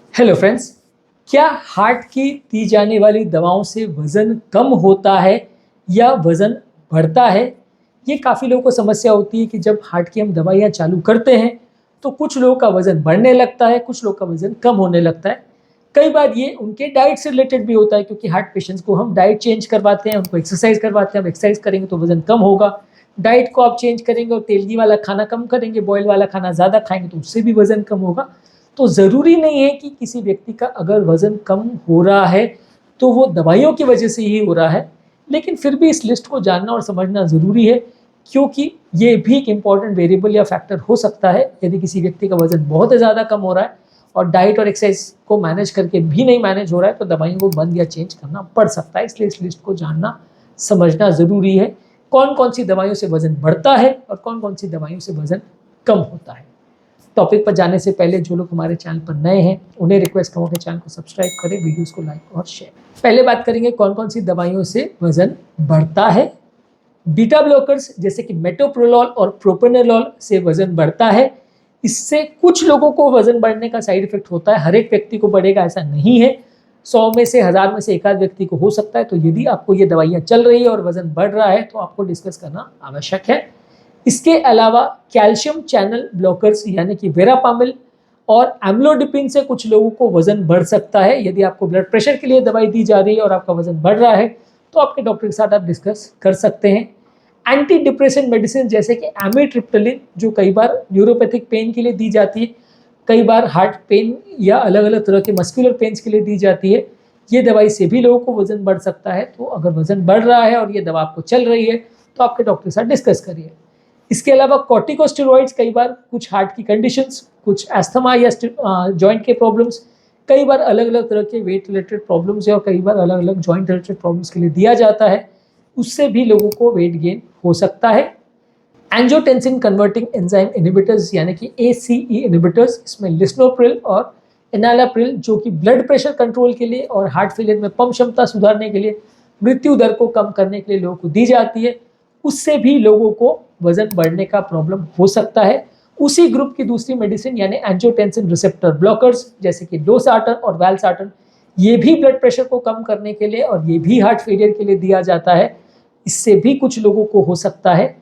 Hello friends, क्या heart की दी जाने वाली दवाओं से वज़न कम होता है या वज़न बढ़ता है? ये काफ़ी लोगों को समस्या होती है कि जब हार्ट की हम दवाइयाँ चालू करते हैं, तो कुछ लोगों का वज़न बढ़ने लगता है, कुछ लोगों का वज़न कम होने लगता है। कई बार ये उनके डाइट से रिलेटेड भी होता है क्योंकि हार्ट पेशेंट्स को हम डाइट चेंज करवाते हैं, उनको एक्सरसाइज़ करवाते हैं, अब एक्सरसाइज़ करेंगे तो वज़न कम होगा। डाइट को आप चेंज करेंगे और तेली वाला खाना कम करेंगे, बॉयल वाला खाना ज़्यादा खाएँगे तो उससे भी वज़न कम होगा। तो ज़रूरी नहीं है कि किसी व्यक्ति का अगर वज़न कम हो रहा है, तो वो दवाइयों की वजह से ही हो रहा है। लेकिन फिर भी इस लिस्ट को जानना और समझना ज़रूरी है, क्योंकि ये भी एक इम्पॉर्टेंट वेरिएबल या फैक्टर हो सकता है। यदि किसी व्यक्ति का वज़न बहुत ज़्यादा कम हो रहा है और डाइट और एक्सरसाइज को मैनेज करके भी नहीं मैनेज हो रहा है, तो दवाइयों को बंद या चेंज करना पड़ सकता है। इसलिए इस लिस्ट को जानना, समझना ज़रूरी है। कौन-कौन सी दवाइयों से वज़न बढ़ता है और कौन-कौन सी दवाइयों से वज़न कम होता है। टॉपिक पर जाने से पहले जो लोग हमारे चैनल पर नए हैं, उन्हें रिक्वेस्ट करूँगा कि चैनल को सब्सक्राइब करें, वीडियोस को लाइक और शेयर। पहले बात करेंगे कौन-कौन सी दवाइयों से वज़न बढ़ता है। बीटा ब्लॉकर्स जैसे कि मेटोप्रोलॉल और प्रोपेनोलॉल से वज़न बढ़ता है। इससे कुछ लोगों को वज़न बढ़ने का साइड इफेक्ट होता है, हर एक व्यक्ति को बढ़ेगा ऐसा नहीं है। 100 में से 1000 में से एक आध व्यक्ति को हो सकता है। तो यदि आपको ये दवाइयाँ चल रही है और वज़न बढ़ रहा है, तो आपको डिस्कस करना आवश्यक है। इसके अलावा कैल्शियम चैनल ब्लॉकर्स यानी कि वेरापामिल और एम्लोडिपिन से कुछ लोगों को वज़न बढ़ सकता है। यदि आपको ब्लड प्रेशर के लिए दवाई दी जा रही है और आपका वज़न बढ़ रहा है, तो आपके डॉक्टर के साथ आप डिस्कस कर सकते हैं। एंटी डिप्रेसेंट मेडिसिन जैसे कि एमिट्रिप्टिलिन, जो कई बार न्यूरोपैथिक पेन के लिए दी जाती है, कई बार हार्ट पेन या अलग अलग तरह के मस्कुलर पेन्स के लिए दी जाती है। ये दवाई से भी लोगों को वज़न बढ़ सकता है। तो अगर वज़न बढ़ रहा है और ये दवा आपको चल रही है, तो आपके डॉक्टर के साथ डिस्कस करिए। इसके अलावा कॉर्टिकोस्टेरॉइड्स कई बार कुछ हार्ट की कंडीशंस, कुछ एस्थमा या जॉइंट के प्रॉब्लम्स, कई बार अलग अलग तरह के वेट रिलेटेड प्रॉब्लम्स है और कई बार अलग अलग जॉइंट रिलेटेड प्रॉब्लम्स के लिए दिया जाता है। उससे भी लोगों को वेट गेन हो सकता है। एंजियोटेंसिन कन्वर्टिंग एंजाइम इनहिबिटर्स यानी कि ACE इनहिबिटर्स, इसमें लिस्नोप्रिल और एनालाप्रिल, जो कि ब्लड प्रेशर कंट्रोल के लिए और हार्ट फेलियर में पंप क्षमता सुधारने के लिए, मृत्यु दर को कम करने के लिए लोगों को दी जाती है। उससे भी लोगों को वजन बढ़ने का प्रॉब्लम हो सकता है। उसी ग्रुप की दूसरी मेडिसिन यानी एंजियोटेंसिन रिसेप्टर ब्लॉकर्स जैसे कि लोसार्टन और वैल्सार्टन, ये भी ब्लड प्रेशर को कम करने के लिए और ये भी हार्ट फेलियर के लिए दिया जाता है। इससे भी कुछ लोगों को हो सकता है।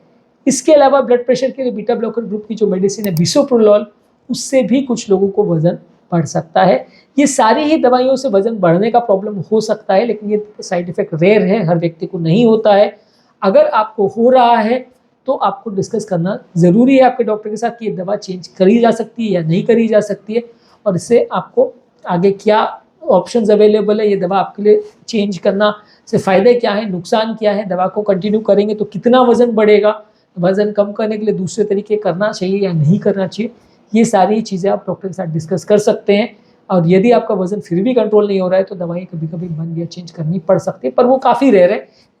इसके अलावा ब्लड प्रेशर के लिए बीटा ब्लॉकर ग्रुप की जो मेडिसिन है बिसोप्रोलॉल, उससे भी कुछ लोगों को वजन बढ़ सकता है। ये सारी ही दवाइयों से वजन बढ़ने का प्रॉब्लम हो सकता है, लेकिन ये साइड इफेक्ट रेयर है, हर व्यक्ति को नहीं होता है। अगर आपको हो रहा है तो आपको डिस्कस करना ज़रूरी है आपके डॉक्टर के साथ कि ये दवा चेंज करी जा सकती है या नहीं करी जा सकती है, और इससे आपको आगे क्या ऑप्शंस अवेलेबल है, ये दवा आपके लिए चेंज करना से फ़ायदे क्या हैं, नुकसान क्या है, दवा को कंटिन्यू करेंगे तो कितना वज़न बढ़ेगा, वज़न कम करने के लिए दूसरे तरीके करना चाहिए या नहीं करना चाहिए, ये सारी चीज़ें आप डॉक्टर के साथ डिस्कस कर सकते हैं। और यदि आपका वज़न फिर भी कंट्रोल नहीं हो रहा है तो दवाएँ कभी-कभी बंद या चेंज करनी पड़ सकती है, पर वो काफ़ी रेयर है।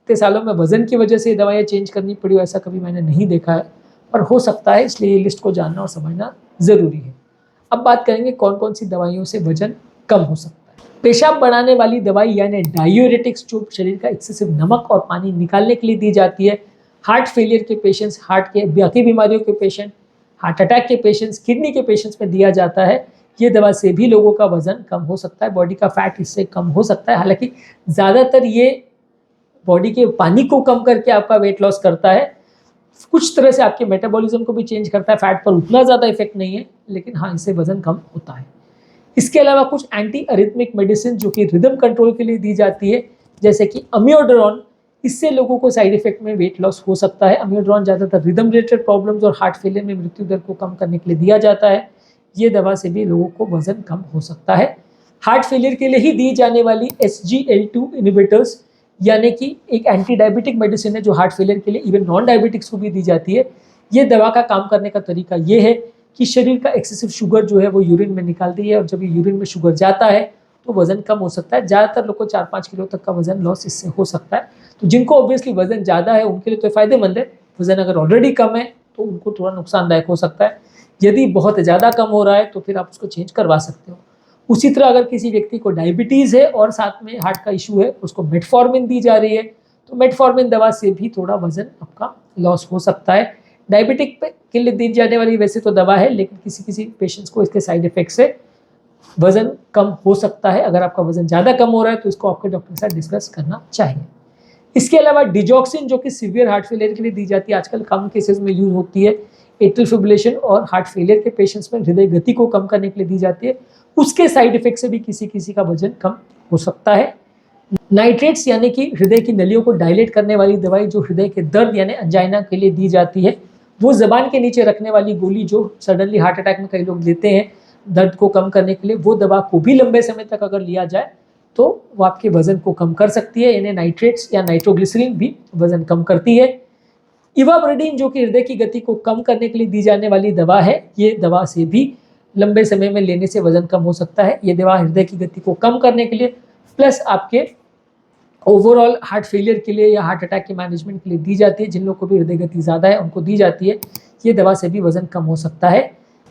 इतने सालों में वज़न की वजह से दवाइयाँ चेंज करनी पड़ी हो ऐसा कभी मैंने नहीं देखा है, पर हो सकता है, इसलिए ये लिस्ट को जानना और समझना ज़रूरी है। अब बात करेंगे कौन-कौन सी दवाइयों से वज़न कम हो सकता है। पेशाब बढ़ाने वाली दवाई यानी डायूरेटिक्स, जो शरीर का एक्सेसिव नमक और पानी निकालने के लिए दी जाती है। हार्ट फेलियर के पेशेंट्स, हार्ट के बाकी बीमारियों के पेशेंट, हार्ट अटैक के पेशेंट्स, किडनी के पेशेंट्स में दिया जाता है। ये दवा से भी लोगों का वज़न कम हो सकता है, बॉडी का फैट इससे कम हो सकता है। हालाँकि ज़्यादातर ये बॉडी के पानी को कम करके आपका वेट लॉस करता है। कुछ तरह से आपके मेटाबॉलिज्म को भी चेंज करता है, फैट पर उतना ज़्यादा इफेक्ट नहीं है, लेकिन हाँ, इससे वज़न कम होता है। इसके अलावा कुछ एंटी अरिथमिक मेडिसिन जो कि रिदम कंट्रोल के लिए दी जाती है, जैसे कि अम्योडरोन, इससे लोगों को साइड इफेक्ट में वेट लॉस हो सकता है। अम्योडरोन ज़्यादातर रिदम रिलेटेड प्रॉब्लम्स और हार्ट फेलियर में मृत्यु दर को कम करने के लिए दिया जाता है। ये दवा से भी लोगों को वज़न कम हो सकता है। हार्ट फेलियर के लिए ही दी जाने वाली SGLT2 इनहिबिटर्स यानी कि एक एंटी डायबिटिक मेडिसिन है जो हार्ट फेलियर के लिए इवन नॉन डायबिटिक्स को भी दी जाती है। ये दवा का काम करने का तरीका ये है कि शरीर का एक्सेसिव शुगर जो है वो यूरिन में निकालती है, और जब ये यूरिन में शुगर जाता है तो वज़न कम हो सकता है। ज़्यादातर लोग को 4-5 किलो तक का वज़न लॉस इससे हो सकता है। तो जिनको ऑब्वियसली वज़न ज़्यादा है उनके लिए तो फ़ायदेमंद है। वज़न अगर ऑलरेडी कम है तो उनको थोड़ा नुकसानदायक हो सकता है। यदि बहुत ज़्यादा कम हो रहा है तो फिर आप उसको चेंज करवा सकते हो। उसी तरह अगर किसी व्यक्ति को डायबिटीज़ है और साथ में हार्ट का इशू है, उसको मेटफॉर्मिन दी जा रही है, तो मेटफॉर्मिन दवा से भी थोड़ा वज़न आपका लॉस हो सकता है। डायबिटिक के लिए दी जाने वाली वैसे तो दवा है, लेकिन किसी किसी पेशेंट्स को इसके साइड इफ़ेक्ट से वजन कम हो सकता है। अगर आपका वजन ज़्यादा कम हो रहा है तो इसको आपके डॉक्टर के साथ डिस्कस करना चाहिए। इसके अलावा डिजॉक्सिन जो कि सीवियर हार्ट फेलियर के लिए दी जाती है, आजकल कम केसेस में यूज होती है। एट्रियल फिब्रिलेशन और हार्ट फेलियर के पेशेंट्स में हृदय गति को कम करने के लिए दी जाती है। उसके साइड इफेक्ट से भी किसी किसी का वजन कम हो सकता है। नाइट्रेट्स यानी कि हृदय की नलियों को डायलेट करने वाली दवाई जो हृदय के दर्द यानी अंजाइना के लिए दी जाती है, वो जबान के नीचे रखने वाली गोली जो सडनली हार्ट अटैक में कई लोग लेते हैं दर्द को कम करने के लिए, वो दवा को भी लंबे समय तक अगर लिया जाए तो वो आपके वजन को कम कर सकती है। यानी नाइट्रेट्स या नाइट्रोग्लिसरीन भी वजन कम करती है। इवाब्रेडिन जो कि हृदय की गति को कम करने के लिए दी जाने वाली दवा है, ये दवा से भी लंबे समय में लेने से वजन कम हो सकता है। ये दवा हृदय की गति को कम करने के लिए प्लस आपके ओवरऑल हार्ट फेलियर के लिए या हार्ट अटैक के मैनेजमेंट के लिए दी जाती है। जिन लोगों को भी हृदय गति ज़्यादा है उनको दी जाती है। ये दवा से भी वजन कम हो सकता है।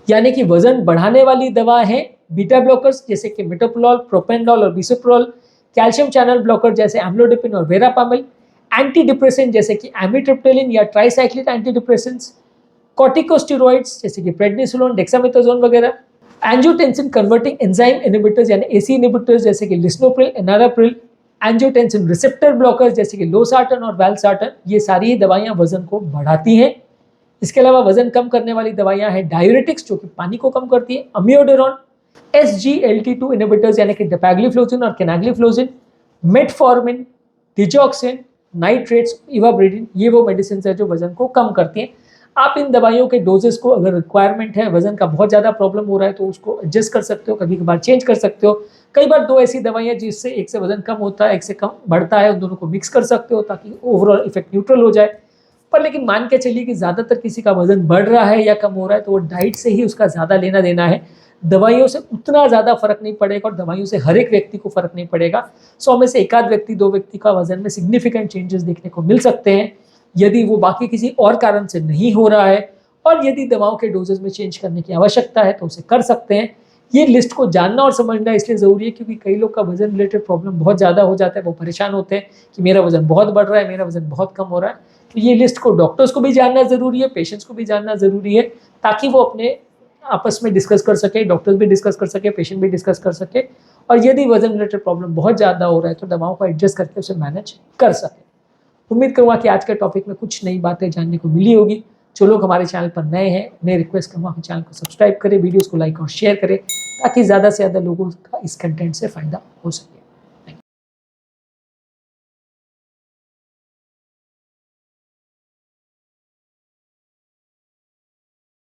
यानी कि वजन बढ़ाने वाली दवा है बीटा ब्लॉकर्स जैसे कि मेटोप्रोलोल, प्रोपेनडॉल और बिसोप्रोल, कैल्शियम चैनल ब्लॉकर जैसे एम्लोडिपिन और वेरापामिल, एंटी डिप्रेसेंट जैसे कि एमिट्रिप्टिलिन या ट्राइसाइक्लिक एंटी डिप्रेसेंट्स, कॉर्टिकोस्टेरॉइड्स जैसे कि प्रेडनिसोलोन, डेक्सामेथासोन वगैरह, एंजियोटेंसिन कन्वर्टिंग एंजाइम इनहिबिटर्स यानी एसी इनहिबिटर्स जैसे कि लिस्नोप्रिल, एनाराप्रिल, एंजियोटेंसिन रिसेप्टर ब्लॉकर्स जैसे कि लोसार्टन और वैल्सार्टन, ये सारी दवाइयां वजन को बढ़ाती हैं। इसके अलावा वजन कम करने वाली दवाइयां हैं डायूरेटिक्स जो कि पानी को कम करती है, अमियोडोरॉन, SGLT2 इनहिबिटर्स यानी कि डेपाग्लिफ्लोजिन और केनाग्लिफ्लोजिन, मेटफॉर्मिन, डिजॉक्सिन, नाइट्रेट्स, इवाब्रेडिन, ये वो मेडिसिन है जो वजन को कम करती हैं। आप इन दवाइयों के डोजेस को अगर रिक्वायरमेंट है, वजन का बहुत ज़्यादा प्रॉब्लम हो रहा है तो उसको एडजस्ट कर सकते हो, कभी कभार चेंज कर सकते हो। कई बार दो ऐसी दवाइयाँ जिससे एक से वजन कम होता है एक से कम बढ़ता है, उन दोनों को मिक्स कर सकते हो ताकि ओवरऑल इफेक्ट न्यूट्रल हो जाए। पर लेकिन मान के चलिए कि ज़्यादातर किसी का वजन बढ़ रहा है या कम हो रहा है तो वो डाइट से ही उसका ज़्यादा लेना देना है। दवाइयों से उतना ज़्यादा फर्क नहीं पड़ेगा और दवाइयों से हर एक व्यक्ति को फर्क नहीं पड़ेगा। 100 में से एकाध व्यक्ति, 2 व्यक्ति का वजन में सिग्निफिकेंट चेंजेस देखने को मिल सकते हैं। यदि वो बाकी किसी और कारण से नहीं हो रहा है और यदि दवाओं के डोजेस में चेंज करने की आवश्यकता है तो उसे कर सकते हैं। ये लिस्ट को जानना और समझना इसलिए ज़रूरी है क्योंकि कई लोग का वजन रिलेटेड प्रॉब्लम बहुत ज़्यादा हो जाता है, वो परेशान होते हैं कि मेरा वजन बहुत बढ़ रहा है, मेरा वजन बहुत कम हो रहा है। तो ये लिस्ट को डॉक्टर्स को भी जानना ज़रूरी है, पेशेंट्स को भी जानना ज़रूरी है ताकि वो अपने आपस में डिस्कस कर सके, डॉक्टर्स भी डिस्कस कर सके, पेशेंट भी डिस्कस कर सके। और यदि वजन रिलेटेड प्रॉब्लम बहुत ज़्यादा हो रहा है तो दवाओं को एडजस्ट करके उसे मैनेज कर सके। उम्मीद करूँगा कि आज के टॉपिक में कुछ नई बातें जानने को मिली होगी। जो लोग हमारे चैनल पर नए हैं मैं रिक्वेस्ट करूँगा कि चैनल को सब्सक्राइब करें, वीडियोज़ को लाइक और शेयर करें ताकि ज़्यादा से ज़्यादा लोगों का इस कंटेंट से फ़ायदा हो सके।